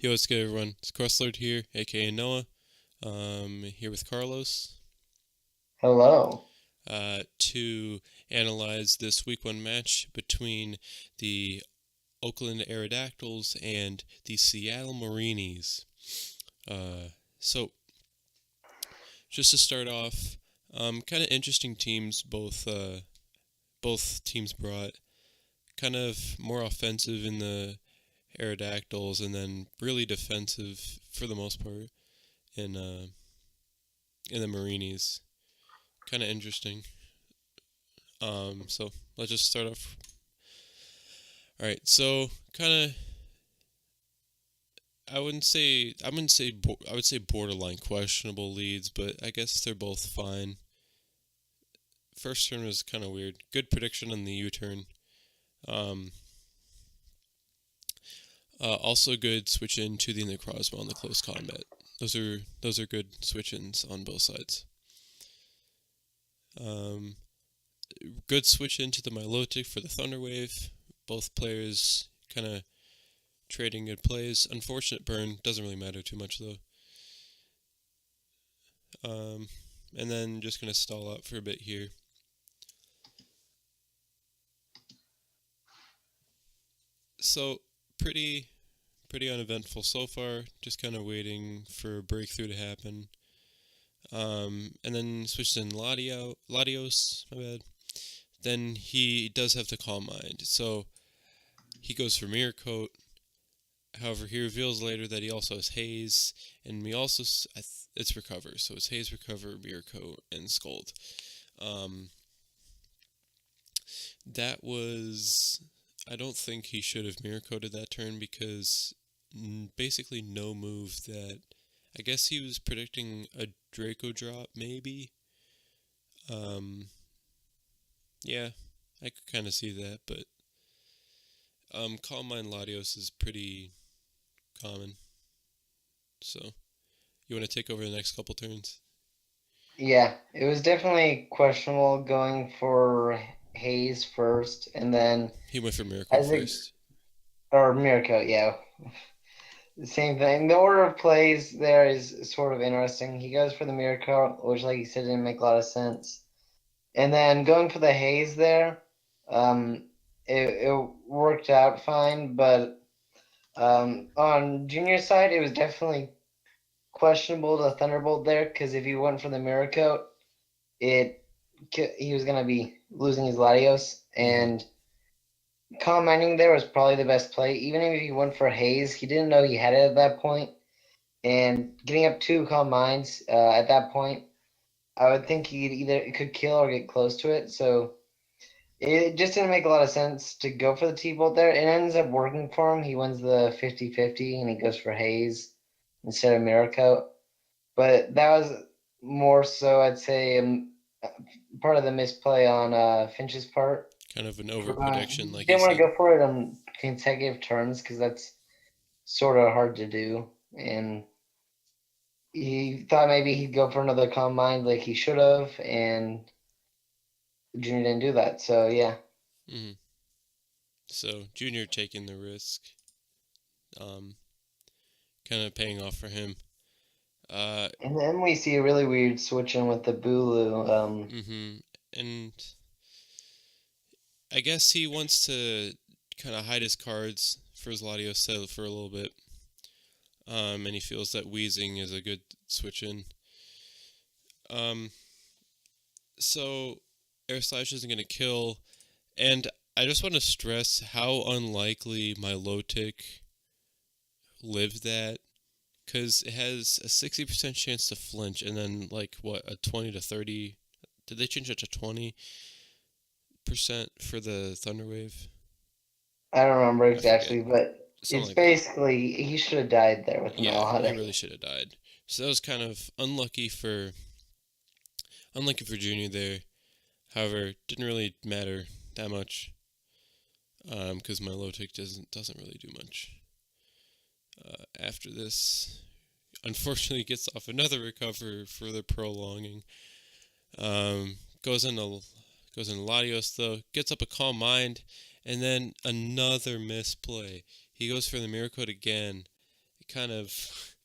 Yo, what's good, everyone? It's Crustlord here, aka Noah. Here with Carlos Hello. to analyze this Week 1 match between the Oakland Aerodactyls and the Seattle Mareanies. So, just to start off, kind of interesting teams. Both teams brought kind of more offensive in the Aerodactyls, and then really defensive for the most part in the Mareanies. Kind of interesting. So let's just start off. All right. So kind of, I would say borderline questionable leads, but I guess they're both fine. First turn was kind of weird. Good prediction on the U-turn. Um, Also good switch in to the in the crossbow on the close combat. Those are good switch ins on both sides. Um, Good switch into the Milotic for the Thunderwave. Both players kind of trading good plays. Unfortunate burn, doesn't really matter too much though. Um, and then just gonna stall out for a bit here. So pretty uneventful so far. Just kind of waiting for a breakthrough to happen. And then switched in Latios, my bad. Then he does have the Calm Mind, so he goes for Mirror Coat. However, he reveals later that he also has Haze, and we also it's Recover, so it's Haze, Recover, Mirror Coat, and Scold. Um, that was I don't think he should have Mirror Coated that turn because basically no move that I guess he was predicting a Draco drop maybe. Um, yeah, I could kind of see that, but Calm Mind Latios is pretty common. So, you want to take over the next couple turns? Yeah, it was definitely questionable going for Hayes first, and then He went for Miracle as it first. or Mirko, yeah, the same thing. The order of plays there is sort of interesting. He goes for the Mirko, which, like you said, didn't make a lot of sense, and then going for the Hayes there, it worked out fine, but on Junior side, it was definitely questionable to Thunderbolt there because if he went for the Mirko, it he was gonna be losing his Latios, Mm-hmm. and Calm Mining there was probably the best play. Even if he went for Haze, he didn't know he had it at that point, and getting up two Calm Mines at that point, I would think he either could kill or get close to it. So it just didn't make a lot of sense to go for the T-Bolt there. It ends up working for him. He wins the 50-50, and he goes for Haze instead of Miracle. But that was more so, I'd say, part of the misplay on Finch's part. Kind of an For, over prediction, he like he didn't want to said. go for it on consecutive turns because that's sort of hard to do. And he thought maybe he'd go for another combine like he should have, and Junior didn't do that. So yeah. Mm-hmm. So Junior taking the risk, um, kind of paying off for him. Uh, And then we see a really weird switch in with the Bulu. mm-hmm. And I guess he wants to kind of hide his cards for his Latios set for a little bit. And he feels that Wheezing is a good switch in. Um, so Air Slash isn't going to kill, and I just want to stress how unlikely Milotic lived that, because it has a 60% chance to flinch, and then like what, a 20 to 30. Did they change it to 20% for the Thunderwave? I don't remember I forget. exactly, but Something it's like that. basically he should have died there with the Yeah, he melodic. really should have died. So that was kind of unlucky for Junior there. However, didn't really matter that much, because my low tick doesn't really do much. After this, unfortunately, gets off another recover, further prolonging. Um, goes into goes into Latios though, gets up a Calm Mind, and then another misplay. He goes for the Mirror Coat again, kind of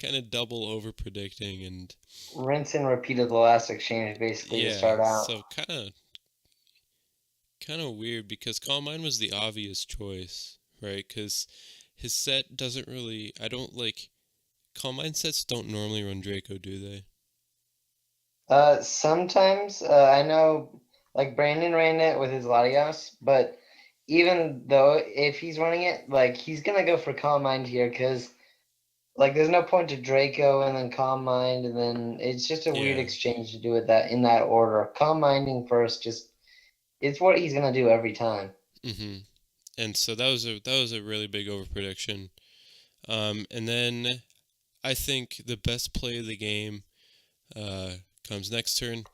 kind of double over predicting, and Rinse and repeat of the last exchange basically to yeah, start out. so kind of weird because Calm Mind was the obvious choice, right? Because his set doesn't really. I don't like Calm Mind sets don't normally run Draco, do they? Sometimes I know like Brandon ran it with his Latios, but even though if he's running it, like he's gonna go for Calm Mind here because like there's no point to Draco and then Calm Mind and then it's just a weird Yeah. exchange to do it that in that order. Calm Minding first, just it's what he's gonna do every time. Mhm. And so that was a really big over prediction. And then I think the best play of the game uh, comes next turn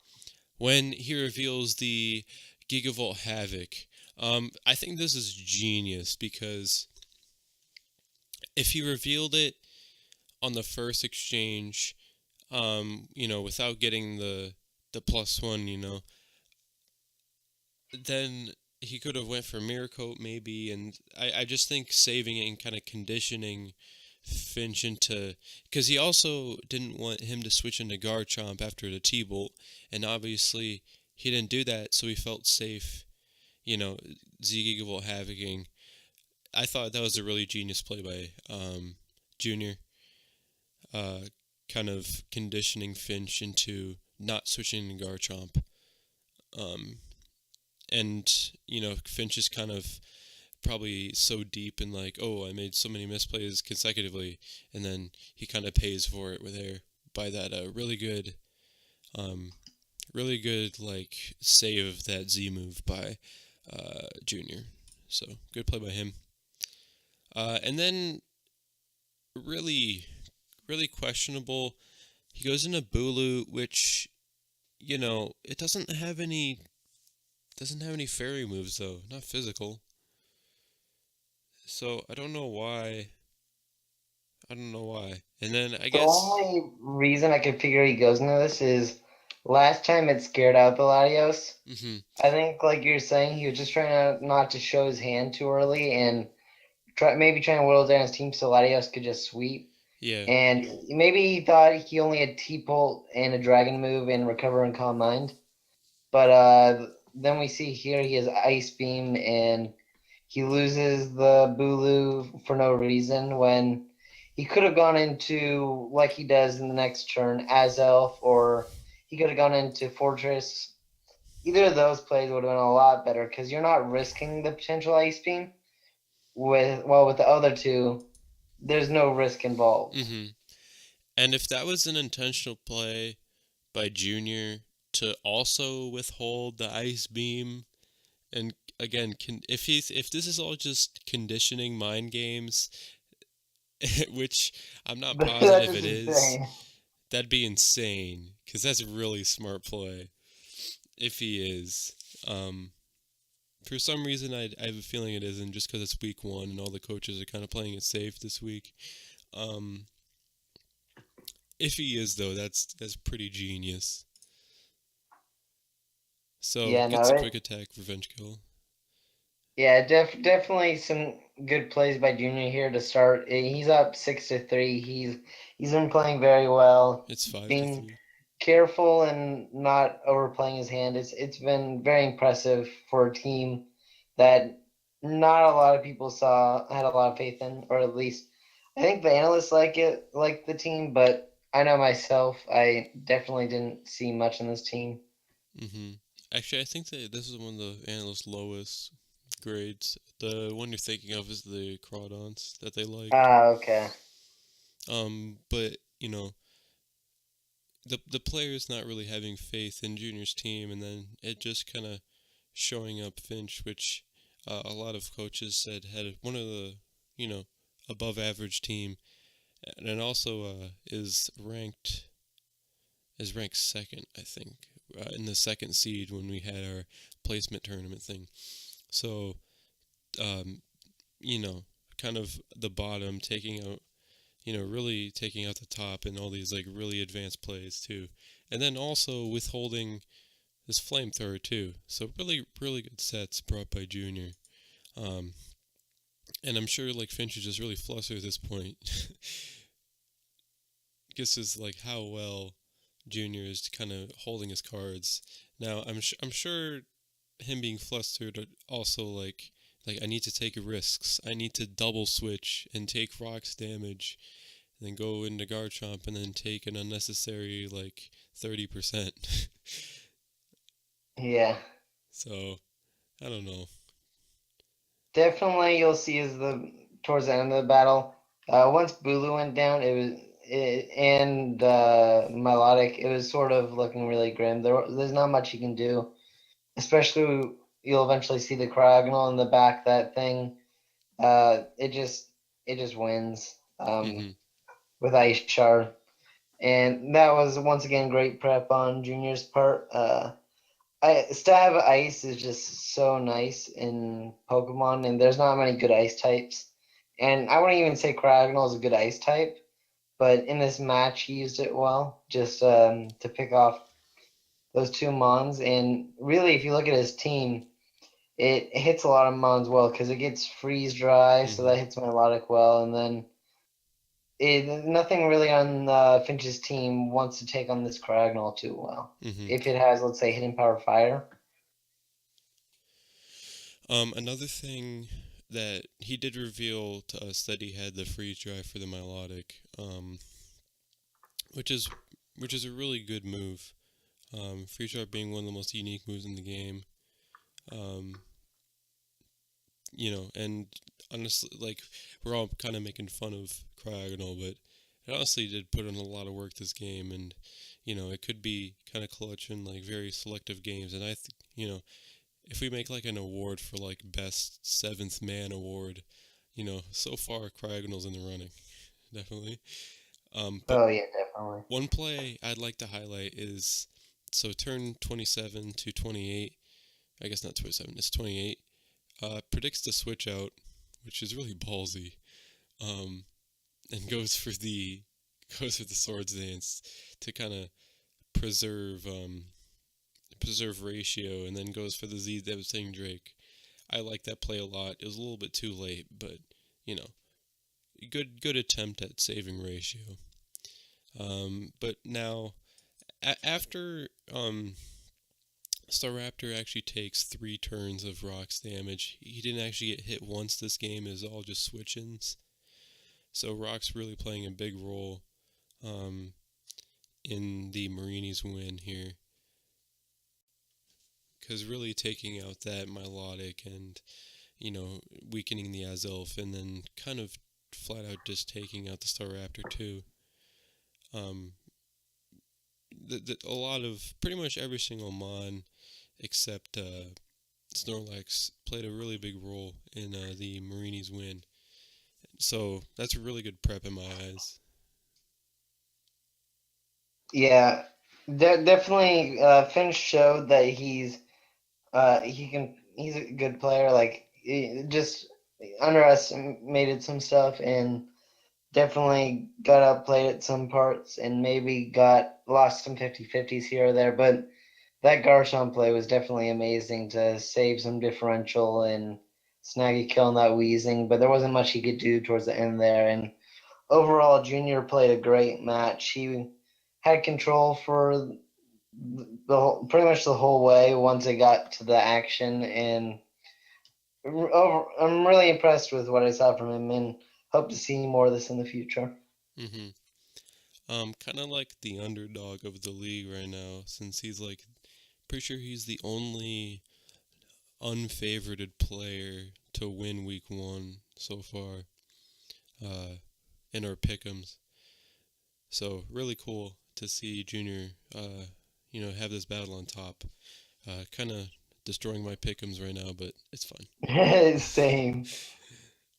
when he reveals the Gigavolt Havoc. I think this is genius because if he revealed it on the first exchange, without getting the +1, then he could have went for Miracle maybe, and I just think saving it and kind of conditioning Finch into, because he also didn't want him to switch into Garchomp after the T-Bolt, and obviously he didn't do that, so he felt safe, you know, Z-Gigavolt Havocing. I thought that was a really genius play by Junior, uh, kind of conditioning Finch into not switching to Garchomp. Um, and, Finch is kind of probably so deep in like, oh, I made so many misplays consecutively, and then he kind of pays for it with there by that um, really good like save of that Z move by Junior. So good play by him. And then really, really questionable. He goes into Bulu, which it doesn't have any fairy moves though, not physical. So I don't know why. I don't know why. And then I The guess. only reason I could figure he goes into this is last time it scared out the Latios. Mhm. I think, like you're saying, he was just trying to not to show his hand too early and maybe trying to whittle down his team so Latios could just sweep. Yeah. And maybe he thought he only had T-Bolt and a Dragon move and Recover and Calm Mind. But then we see here he has Ice Beam and he loses the Bulu for no reason when he could have gone into, like he does in the next turn, Azelf, or he could have gone into Fortress. Either of those plays would have been a lot better because you're not risking the potential Ice Beam. With the other two, there's no risk involved. Mhm. And if that was an intentional play by Junior to also withhold the ice beam, and again, if this is all just conditioning mind games, which I'm not That's positive just it is, insane. that'd be insane. Because that's a really smart play. If he is, um, for some reason, I have a feeling it isn't, just because it's week 1 and all the coaches are kind of playing it safe this week. Um, if he is though, that's pretty genius. So Yeah, no, gets a quick attack, revenge kill. yeah, definitely some good plays by Junior here to start. He's up 6-3. He's been playing very well, It's five to being three. careful and not overplaying his hand. It's been very impressive for a team that not a lot of people had a lot of faith in, or at least I think the analysts like the team, but I know myself, I definitely didn't see much in this team. Mm-hmm. Actually, I think that this is one of the analysts' lowest grades. The one you're thinking of is the Crawdons that they like. Ah, okay. But the players not really having faith in Junior's team, and then it just kind of showing up Finch, which a lot of coaches said had one of the above average team, and it also is ranked second, I think, in the second seed when we had our placement tournament thing. So, um, you know, kind of the bottom taking out, really taking out the top and all these like really advanced plays too. And then also withholding this flamethrower too. So really, really good sets brought by Junior. Um, And I'm sure like Finch is just really flustered at this point. Guess is like how well Junior is kind of holding his cards. Now I'm sure him being flustered also like I need to take risks. I need to double switch and take rocks damage, and then go into Garchomp and then take an unnecessary like 30%. Yeah, So I don't know. definitely you'll see as the towards the end of the battle. Once Bulu went down, and Melodic, it was sort of looking really grim. There's not much you can do, especially you'll eventually see the Cryogonal in the back. That thing, it just wins Mhm. with Ice Shard, and that was once again great prep on Junior's part. Stab Ice is just so nice in Pokemon, and there's not many good ice types. And I wouldn't even say Cryogonal is a good ice type, but in this match he used it well, just to pick off those two Mons. And really, if you look at his team, it hits a lot of Mons well because it gets freeze dry, so that Mhm. hits Melodic well, and then nothing really on Finch's team wants to take on this Cryogonal too well. Mhm. If it has, let's say, Hidden Power Fire. Another thing that he did reveal to us that he had the freeze drive for the Milotic, which is a really good move. Freeze drive being one of the most unique moves in the game. Um, and honestly, like we're all kind of making fun of Cryogonal, but it honestly did put in a lot of work this game, and it could be kind of clutch in like very selective games. And if we make like an award for like best seventh man award, so far Cryogonal's in the running, definitely. But Oh yeah, definitely. one play I'd like to highlight is so turn 27 to 28. I guess not 27. It's 28. Predicts the switch out, which is really ballsy. Um, and goes for the swords dance to kind of preserve preserve ratio, and then goes for the Z devastating Drake. I like that play a lot. It was a little bit too late, but you know, good attempt at saving ratio. But now after Staraptor actually takes 3 turns of rocks damage. He didn't actually get hit once this game. It was all just switch-ins. So Rock's really playing a big role um, in the Mareanies win here. Because really taking out that Milotic and, weakening the Azelf, and then kind of flat out just taking out the Staraptor too. Um, a lot of, pretty much every single Mon except Snorlax played a really big role in the Mareanies win. So that's a really good prep in my eyes. Yeah, definitely. Finch showed that he's a good player. Like he just underestimated some stuff and definitely got outplayed at some parts and maybe got lost some 50-50s here or there. But that Garchomp play was definitely amazing to save some differential and snag a kill on that Weezing. But there wasn't much he could do towards the end there. And overall, Junior played a great match. He had control for pretty much the whole way once it got to the action, and I'm really impressed with what I saw from him, and hope to see more of this in the future. Mm-hmm. Kind of like the underdog of the league right now, since he's like, pretty sure he's the only unfavorited player to win week 1 so far uh, in our pick'ems. So really cool to see Junior, have this battle on top. Kind of destroying my pick'ems right now, but it's fine. Same.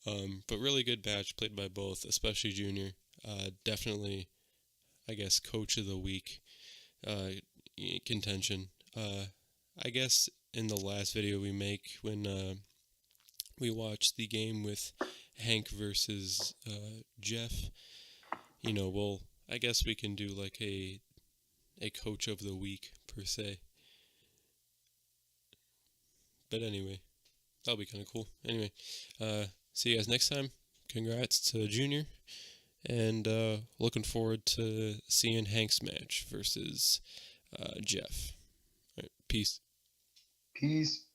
But really good match played by both, especially Junior. Definitely, I guess, coach of the week uh, contention. I guess in the last video we make, when we watch the game with Hank versus Jeff, I guess we can do like a coach of the week per se. But anyway, that'll be kind of cool. Anyway, uh, see you guys next time. Congrats to Junior. And looking forward to seeing Hank's match versus Jeff. All right, peace. Peace.